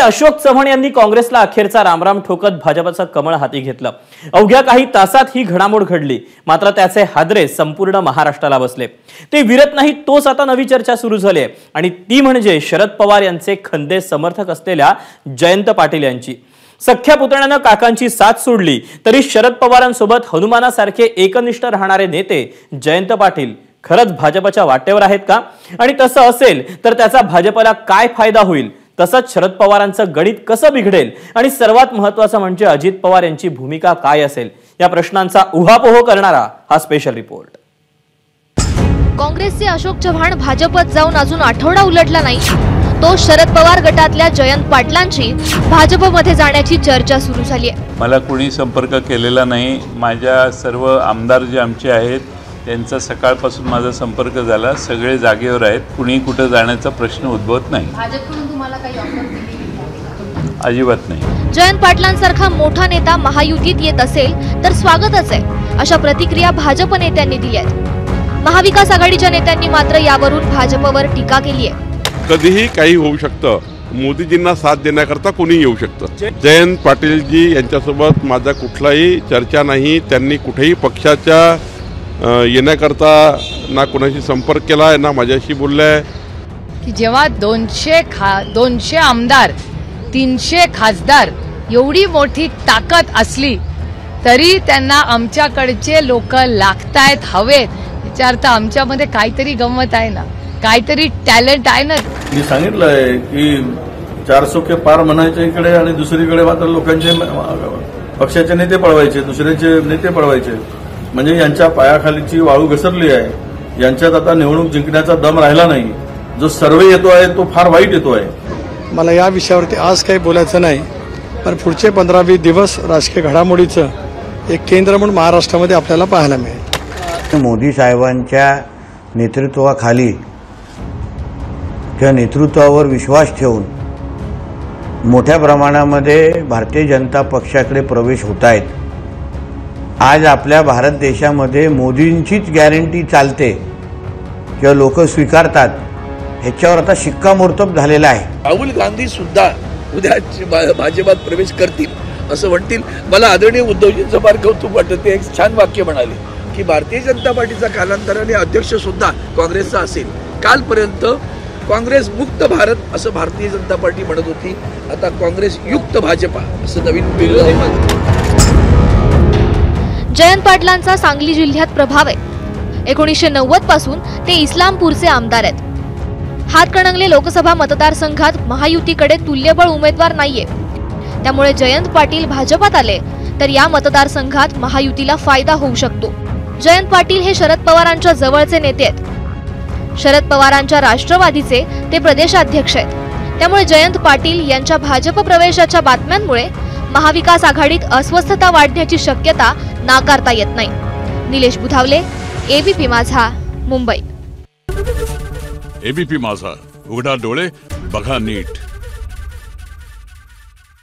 अशोक चव्हाण यांनी काँग्रेसला अखेरचा रामराम ठोकत भाजपचं कमळ हाती घेतलं। अवघ्या काही तासात ही घडामोड घडली, मात्र त्याचे हादरे संपूर्ण महाराष्ट्राला बसले। ते विरत नाही तोच आता नवी चर्चा सुरू झाली आहे आणि ती म्हणजे शरद पवार यांचे खंदे समर्थक असलेल्या जयंत पाटील यांची। सख्या पुतण्यानं काकांची साथ सोडली तरी शरद पवारांसोबत हनुमानासारखे एकनिष्ठ राहणारे नेते जयंत पाटील खरंच भाजपच्या वाटेवर आहेत का? आणि तसं असेल तर त्याचा भाजपला काय फायदा होईल? तसंच शरद पवारांचं गणित कसं बिघडेल आणि सर्वात महत्त्वाचं म्हणजे अजित पवार यांची भूमिका काय असेल, या प्रश्नांचा उहापोह करणारा हा स्पेशल रिपोर्ट। काँग्रेसचे अशोक चव्हाण भाजपत जाऊन अजून आठवडा उलटला नाही, तो शरद पवार गटातल्या जयंत पाटलांची भाजपमध्ये जाण्याची चर्चा सुरू झाली आहे। मला कोणी संपर्क केलेला नाही। माझ्या सर्व आमदार जे आमचे आहेत त्यांचा सकाळपासून माझा संपर्क झाला, सगळे जागेवर आहेत, कुणी कुठे जाण्याचा प्रश्न उद्भवत नाही। भाजपकडून तुम्हाला काही ऑफर दिली? अजिबात नाही। जयंत पाटलांसारखा मोठा नेता महायुतीत येत असेल तर स्वागतच आहे, अशा प्रतिक्रिया भाजप नेत्यांनी दिल्या आहेत। महाविकास आघाडीच्या नेत्यांनी मात्र यावरून भाजपवर टीका केली आहे। कधीही काही होऊ शकतं, मोदीजींना साथ देण्याकरता कोणी येऊ शकतं। जयंत पाटीलजी यांच्यासोबत माझा कुठलाही चर्चा नाही। त्यांनी कुठेही पक्षाच्या येण्याकरता ना कोणाशी संपर्क केला आहे ना माझ्याशी बोलले आहे। की जेव्हा 200 आमदार 300 खासदार एवढी मोठी ताकद असली तरी त्यांना आमच्याकडचे लोक लागतायत, हवेत, याचा अर्थ आमच्यामध्ये काहीतरी गंमत आहे ना, काहीतरी टॅलेंट आहे ना। मी सांगितलंय की 400 के पार म्हणायचे इकडे आणि दुसरीकडे मात्र लोकांचे पक्षाचे नेते पळवायचे, दुसऱ्याचे नेते पळवायचे। म्हणजे यांच्या पायाखालीची वाळू घसरली आहे। यांच्यात आता निवडणूक जिंकण्याचा दम राहिला नाही। जो सर्वे येतो आहे तो फार वाईट येतो आहे। मला या विषयावरती आज काही बोलायचं नाही, पण पुढचे 15-20 दिवस राजकीय घडामोडीचं एक केंद्र म्हणून महाराष्ट्रामध्ये आपल्याला पाहायला मिळेल। मोदी साहेबांच्या नेतृत्वाखाली किंवा नेतृत्वावर विश्वास ठेवून मोठ्या प्रमाणामध्ये भारतीय जनता पक्षाकडे प्रवेश होत आहेत। आज आपल्या भारत देशामध्ये मोदींचीच गॅरंटी चालते किंवा लोक स्वीकारतात, ह्याच्यावर आता शिक्कामोर्तब झालेला आहे। राहुल गांधी सुद्धा उद्या भाजपात प्रवेश करतील असं म्हणतील। मला आदरणीय उद्धवजींचं फार कौतुक वाटतं। ते एक छान वाक्य म्हणाले की भारतीय जनता पार्टीचा कालांतराने अध्यक्ष सुद्धा काँग्रेसचा असेल। कालपर्यंत काँग्रेस मुक्त भारत असं भारतीय जनता पार्टी म्हणत होती, आता काँग्रेस युक्त भाजपा असं नवीन वेगळं आहे। जयंत पाटलांचा सांगली जिल्ह्यात प्रभाव आहे। 1990 पासून ते इस्लामपूरचे आमदार आहेत। हातकणंगले लोकसभा मतदारसंघात महायुतीकडे तुल्यबळ उमेदवार नाहीये, त्यामुळे जयंत पाटील भाजपात आले तर या मतदारसंघात महायुतीला फायदा होऊ शकतो। जयंत पाटील हे शरद पवारांच्या जवळचे नेते आहेत। शरद पवारांच्या राष्ट्रवादीचे ते प्रदेशाध्यक्ष आहेत, त्यामुळे जयंत पाटील यांच्या भाजप प्रवेशाच्या बातम्यांमुळे महाविकास आघाडीत अस्वस्थता वाढण्याची शक्यता नाकारता येत नाही। निलेश बुधावले, एबीपी माझा, मुंबई। एबीपी माझा, उघडा डोळे बघा नीट।